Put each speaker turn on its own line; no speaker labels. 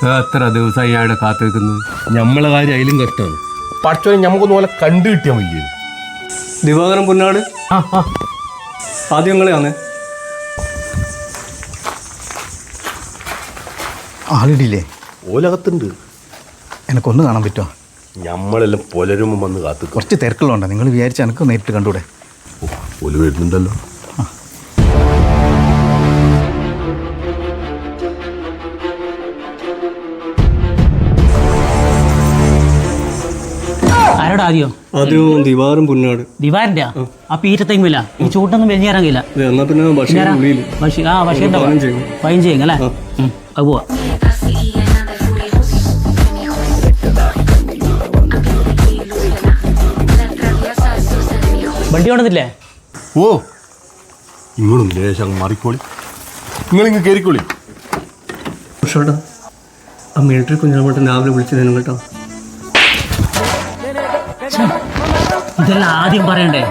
എത്ര ദിവസമായി അവിടെ കാത്തു വെക്കുന്നത്.
നമ്മളെ കാര്യം അതിലും കഷ്ടമാണ്.
പഠിച്ചോനെ നമുക്കൊന്ന് പോലെ കണ്ടു കിട്ടിയാൽ മതി.
ദിവാകരൻ പൊന്നാട് ആദ്യം നിങ്ങളെയാണ്.
ആളിടില്ലേ?
ഓലകത്തുണ്ട്.
എനിക്കൊന്ന് കാണാൻ പറ്റുമോ?
നമ്മളെല്ലാം പുലരുമ്പോ വന്ന് കാത്തു.
കുറച്ച് തിരക്കുള്ളതുണ്ട്. നിങ്ങൾ വിചാരിച്ച എനിക്ക് നേരിട്ട് കണ്ടൂടെ?
ഓല് വരുന്നുണ്ടല്ലോ.
ആരോടാ ആദ്യം
ദിവാകരൻ പൊന്നാട്.
ദിവാരൻ്റെ ആ പീറ്റത്തെങ്കില്ല ഈ ചൂട്ടൊന്നും വെഞ്ഞേറാങ്കില്ല.
എന്നാ പിന്നെ
ബഷീറിന്റെ ഫൈൻ ചെയ്യും അല്ലേ? അത് പോവാ. വണ്ടി കൊണ്ടതില്ലേ?
ഓ നിങ്ങളും ലേശം മാറിക്കോളി. നിങ്ങളിങ്ങ് കയറിക്കോളി.
ആ മിലിറ്ററി കുഞ്ഞാമട്ടൻ രാവിലെ വിളിച്ചത് കേട്ടോ.
ഇതെല്ലാം ആദ്യം പറയണ്ടേ?